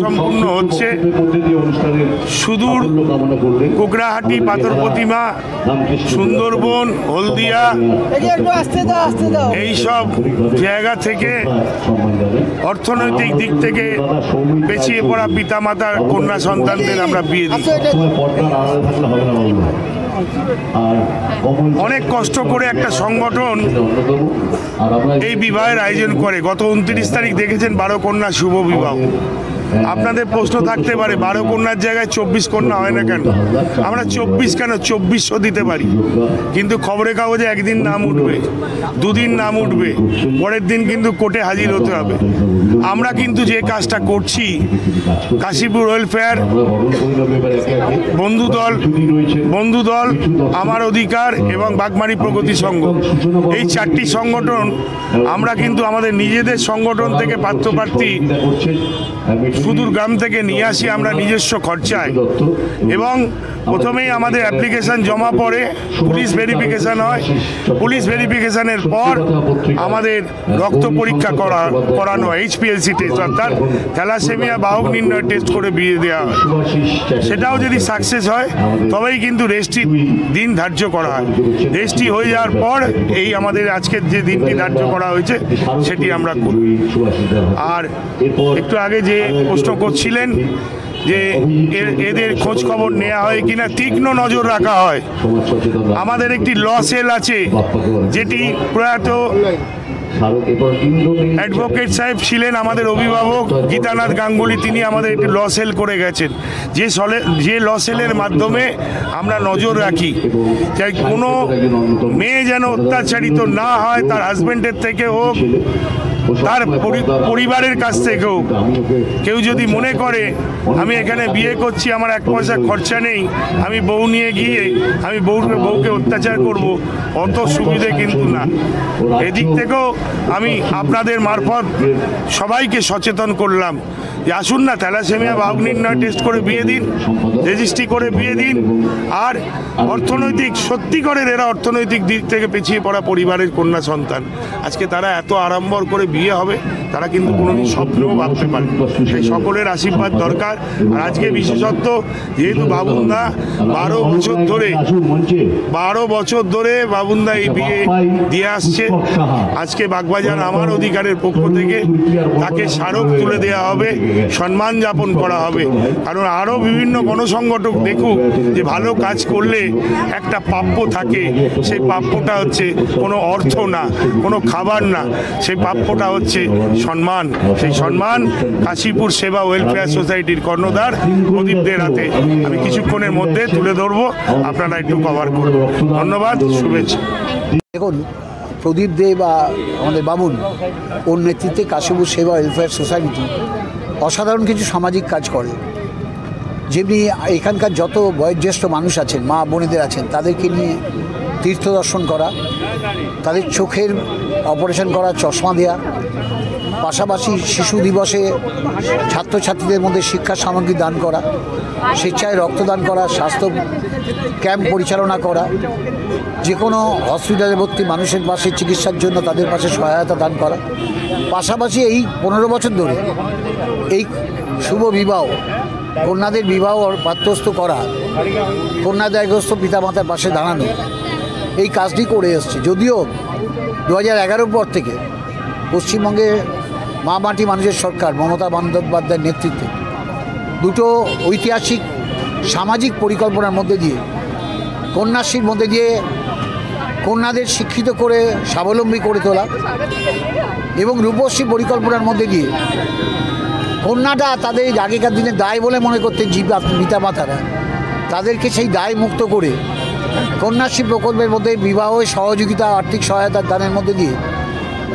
সম্পূর্ণ হচ্ছে। সুদূর কোকড়াহাটি, পাথর প্রতিমা, সুন্দরবন, হলদিয়া এই সব জায়গা থেকে অর্থনৈতিক দিক থেকে পিছিয়ে পড়া পিতামাতার কন্যা সন্তানদের আমরা বিয়ে দিই। অনেক কষ্ট করে একটা সংগঠন এই বিবাহের আয়োজন করে। গত 29 তারিখ দেখেছেন 12 কন্যা শুভ বিবাহ। আপনাদের প্রশ্ন থাকতে পারে 12 কন্যার জায়গায় 24 কন্যা হয় না কেন? আমরা 24 কেন 2400 দিতে পারি, কিন্তু খবরের কাগজে একদিন নাম উঠবে, দুদিন নাম উঠবে, পরের দিন কিন্তু কোর্টে হাজির হতে হবে। আমরা কিন্তু যে কাজটা করছি, কাশীপুর ওয়েলফেয়ার, বন্ধুদল, আমার অধিকার এবং বাগমারি প্রগতি সংঘ, এই 4টি সংগঠন আমরা কিন্তু আমাদের নিজেদের সংগঠন থেকে পাত্রপ্রার্থী সুদূর গ্রাম থেকে নিয়ে আসি আমরা নিজস্ব খরচায়। এবং প্রথমেই আমাদের অ্যাপ্লিকেশন জমা পড়ে, পুলিশ ভেরিফিকেশন হয়, পুলিশ ভেরিফিকেশনের পর আমাদের রক্ত পরীক্ষা করানো হয়, HPLC টেস্ট, অর্থাৎ থ্যালাসেমিয়া বাহক নির্ণয় টেস্ট করে বিয়ে দেওয়া হয়। সেটাও যদি সাকসেস হয় তবেই কিন্তু রেজিস্ট্রির দিন ধার্য করা হয়। রেজিস্ট্রি হয়ে যাওয়ার পর এই আমাদের আজকের যে দিনটি ধার্য করা হয়েছে সেটি আমরা করি। আর একটু আগে যে প্রশ্ন করছিলেন যে এদের খোঁজ খবর নেওয়া হয় কিনা, তীক্ষ্ণ নজর রাখা হয়। আমাদের একটি ল সেল আছে, যেটি প্রয়াত অ্যাডভোকেট সাহেব ছিলেন আমাদের অভিভাবক গীতানাথ গাঙ্গুলি, তিনি আমাদের একটি ল সেল করে গেছেন। যে ল সেলের মাধ্যমে আমরা নজর রাখি যাই কোনো মেয়ে যেন অত্যাচারিত না হয়, তার হাজব্যান্ডের থেকে হোক, তার পরিবারের কাছ থেকেও। কেউ যদি মনে করে আমি এখানে বিয়ে করছি, আমার 1 পয়সা খরচা নেই, আমি বউ নিয়ে গিয়ে আমি বউকে অত্যাচার করব, অত সুবিধে কিন্তু না। এদিক থেকেও আমি আপনাদের মারফত সবাইকে সচেতন করলাম যে আসুন না, থ্যালাসেমিয়া বাহক নির্ণয় টেস্ট করে বিয়ে দিন, রেজিস্ট্রি করে বিয়ে দিন। আর সত্যিকারের এরা অর্থনৈতিক দিক থেকে পিছিয়ে পড়া পরিবারের কন্যা সন্তান, আজকে তারা এত আড়ম্বর করে বিয়ে হবে তারা কিন্তু কোনোদিন স্বপ্নেও ভাবতে পারে। সেই সকলের আশীর্বাদ দরকার। আর আজকে বিশেষত্ব, যেহেতু বাবুনদা 12 বছর ধরে বাবুনদা এই বিয়ে দিয়ে আসছে, আজকে বাগবাজার আমার অধিকারের পক্ষ থেকে তাকে স্মারক তুলে দেওয়া হবে, সম্মান যাপন করা হবে। কারণ আরও বিভিন্ন গণসংগঠক দেখুক যে ভালো কাজ করলে একটা প্রাপ্য থাকে, সেই প্রাপ্যটা হচ্ছে কোনো অর্থ না, কোনো খাবার না, সেই প্রাপ্যটা হচ্ছে সম্মান। সেই সম্মান কাশীপুর সেবা ওয়েলফেয়ার সোসাইটির কর্ণধার প্রদীপ দের হাতে আমি কিছুক্ষণের মধ্যে তুলে ধরবো, আপনারা একটু কভার করবেন। ধন্যবাদ, শুভেচ্ছা। দেখুন, প্রদীপ দে বা আমাদের বাবুন ওর নেতৃত্বে কাশীপুর সেবা ওয়েলফেয়ার সোসাইটি অসাধারণ কিছু সামাজিক কাজ করে। যেমনি এখানকার যত বয়োজ্যেষ্ঠ মানুষ আছেন, মা বোনেদের আছেন, তাদেরকে নিয়ে তীর্থ দর্শন করা, তাদের চোখের অপারেশন করা, চশমা দেওয়া, পাশাপাশি শিশু দিবসে ছাত্রছাত্রীদের মধ্যে শিক্ষা সামগ্রী দান করা, স্বেচ্ছায় রক্তদান করা, স্বাস্থ্য ক্যাম্প পরিচালনা করা, যে কোনো হসপিটালে ভর্তি মানুষের পাশে চিকিৎসার জন্য তাদের পাশে সহায়তা দান করা। পাশাপাশি এই 15 বছর ধরে এই শুভ বিবাহ, কন্যাদের বিবাহ পাত্রস্থ করা, কন্যাদায়গ্রস্ত পিতামাতার পাশে দাঁড়ানো, এই কাজটি করে এসছে। যদিও 2011 পর থেকে পশ্চিমবঙ্গে মা মাটি মানুষের সরকার মমতা বন্দ্যোপাধ্যায়ের নেতৃত্বে দুটো ঐতিহাসিক সামাজিক পরিকল্পনার মধ্যে দিয়ে, কন্যাশ্রীর মধ্যে দিয়ে কন্যাদের শিক্ষিত করে স্বাবলম্বী করে তোলা এবং রূপশ্রী পরিকল্পনার মধ্যে দিয়ে কন্যাটা তাদের আগেকার দিনে দায় বলে মনে করতেন পিতামাতারা, তাদেরকে সেই দায় মুক্ত করে কন্যাশ্রী প্রকল্পের মধ্যে বিবাহ সহযোগিতা, আর্থিক সহায়তার দানের মধ্যে দিয়ে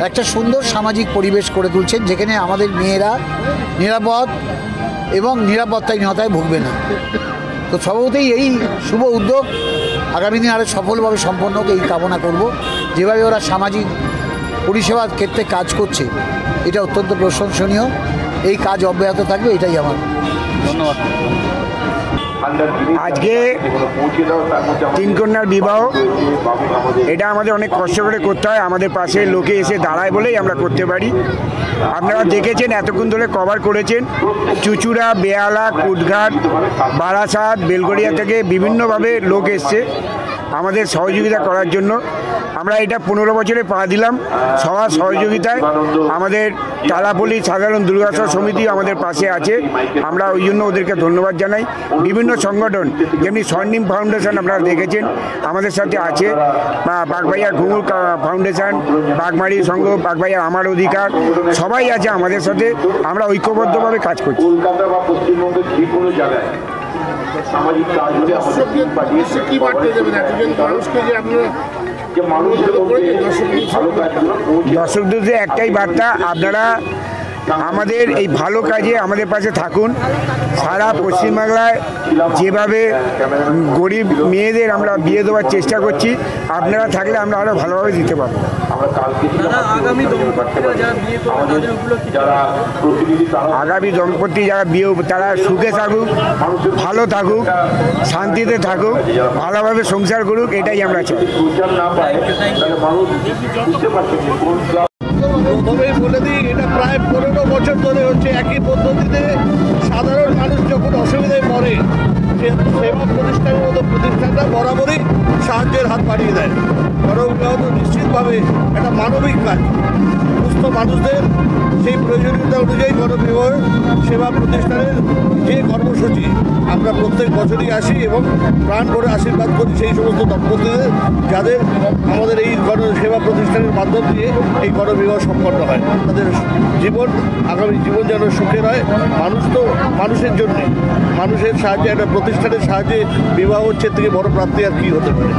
একটা সুন্দর সামাজিক পরিবেশ করে তুলছেন, যেখানে আমাদের মেয়েরা নিরাপদ এবং নিরাপত্তাহীনতায় ভুগবে না। তো স্বভাবতই এই শুভ উদ্যোগ আগামী দিন আরও সফলভাবে সম্পন্ন হোক এই কামনা করব। যেভাবে ওরা সামাজিক পরিষেবার ক্ষেত্রে কাজ করছে, এটা অত্যন্ত প্রশংসনীয়। এই কাজ অব্যাহত থাকবে, এটাই আমার ধন্যবাদ। আজকে তিন কন্যার বিবাহ, এটা আমাদের অনেক কষ্ট করে করতে হয়, আমাদের পাশে লোকে এসে দাঁড়ায় বলেই আমরা করতে পারি। আপনারা দেখেছেন এতক্ষণ ধরে কভার করেছেন, চুচুড়া, বেহালা, কুটঘাট, বারাসাত, বেলগড়িয়া থেকে বিভিন্নভাবে লোক এসছে আমাদের সহযোগিতা করার জন্য। আমরা এটা 15 বছরে পা দিলাম সবার সহযোগিতায়। আমাদের তালাপল্লী সাধারণ দুর্গাসর সমিতি আমাদের পাশে আছে, আমরা ওই জন্য ওদেরকে ধন্যবাদ জানাই। বিভিন্ন সংগঠন যেমনি স্বর্ণিম ফাউন্ডেশন আপনারা দেখেছেন আমাদের সাথে আছে, বা বাগবাইয়ার ঘুঙুর ফাউন্ডেশন, বাগমারি সংঘ, বাগবাইয়ার আমার অধিকার, সবাই আছে আমাদের সাথে। আমরা ঐক্যবদ্ধভাবে কাজ করছি। কলকাতা বা পশ্চিমবঙ্গের যে কোনো জায়গায় সামাজিক কাজ হলে কি বার্তা দেবেন এতজন মানুষকে যে আপনারা দর্শকদের একটাই বার্তা, আপনারা আমাদের এই ভালো কাজে আমাদের পাশে থাকুন। সারা পশ্চিমবাংলায় যেভাবে গরিব মেয়েদের আমরা বিয়ে দেওয়ার চেষ্টা করছি, আপনারা থাকলে আমরা আরও ভালোভাবে দিতে পারবো। আগামী দম্পতি যারা বিয়ে, তারা সুখে থাকুক, ভালো থাকুক, শান্তিতে থাকুক, ভালোভাবে সংসার করুক, এটাই আমরা চাই। প্রথমেই বলে দিই, এটা প্রায় 15 বছর ধরে হচ্ছে একই পদ্ধতিতে। সাধারণ মানুষ যখন অসুবিধায় পড়ে, সেবা প্রতিষ্ঠানের মতো প্রতিষ্ঠানটা বরাবরই সাহায্যের হাত বাড়িয়ে দেয়। গণবিবাহ তো নিশ্চিতভাবে একটা মানবিক কাজ। সুস্থ মানুষদের সেই প্রয়োজনীয়তা অনুযায়ী গণবিবাহ সেবা প্রতিষ্ঠানের যে কর্মসূচি আমরা প্রত্যেক বছরই আসি এবং প্রাণ করে আশীর্বাদ করি সেই সমস্ত দম্পতিদের যাদের আমাদের এই সেবা প্রতিষ্ঠানের মাধ্যম দিয়ে এই গণবিবাহ সম্পন্ন হয়। তাদের জীবন, আগামী জীবন যেন সুখের হয়। মানুষ তো মানুষের জন্যে, মানুষের সাহায্যে, একটা প্রতিষ্ঠানের সাহায্যে বিবাহ হচ্ছে থেকে বড় প্রাপ্তি আর কী হতে পারে।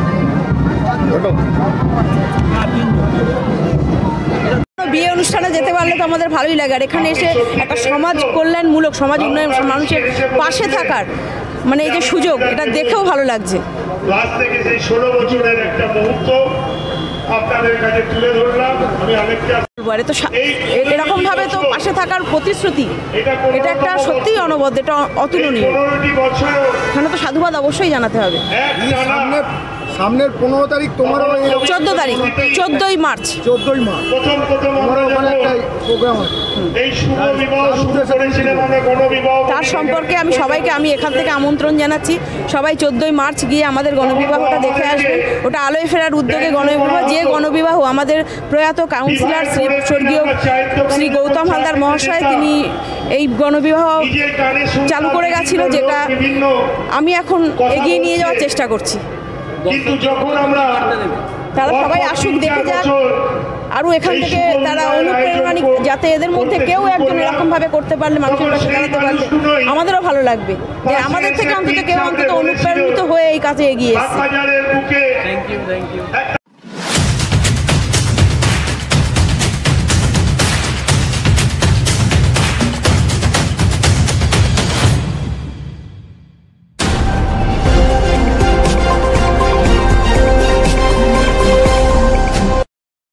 বিয়ে অনুষ্ঠানে যেতে পারলে তো আমাদের ভালোই লাগে, আর এখানে এসে একটা সমাজ কল্যাণমূলক, সমাজ উন্নয়ন, মানুষের পাশে থাকার মানে এই যে সুযোগ, এটা দেখেও ভালো লাগছে। ক্লাস থেকে সেই 16 বছরের একটা মুহূর্ত আপনাদের কাছে তুলে ধরলাম। আমি অনেকটা তো এরকম ভাবে তো পাশে থাকার প্রতিশ্রুতি, এটা একটা সত্যিই অনবদ্য, এটা অতুলনীয়। এখানে তো সাধুবাদ অবশ্যই জানাতে হবে। সামনের 15 তারিখ তোমার 14 তারিখ, 14ই মার্চ। তার সম্পর্কে আমি সবাইকে এখান থেকে আমন্ত্রণ জানাচ্ছি, সবাই 14ই মার্চ গিয়ে আমাদের গণবিবাহটা দেখে আসবেন। ওটা আলোয় ফেরার উদ্যোগে গণবিবাহ, যে গণবিবাহ আমাদের প্রয়াত কাউন্সিলর স্বর্গীয় শ্রী গৌতম হালদার মহাশয়, তিনি এই গণবিবাহ চালু করে গেছিল, যেটা আমি এখন এগিয়ে নিয়ে যাওয়ার চেষ্টা করছি। কিন্তু যখন আমরা তারা সবাই আসুক, দেখে যাক, আরও এখান থেকে তারা অনুপ্রেরণা, যাতে এদের মধ্যে কেউ একজন এরকমভাবে করতে পারলে, মানুষের কাছে দাঁড়াতে পারলে আমাদেরও ভালো লাগবে, যে আমাদের থেকে অন্তত কেউ অন্তত অনুপ্রাণিত হয়ে এই কাজে এগিয়ে এসেছে।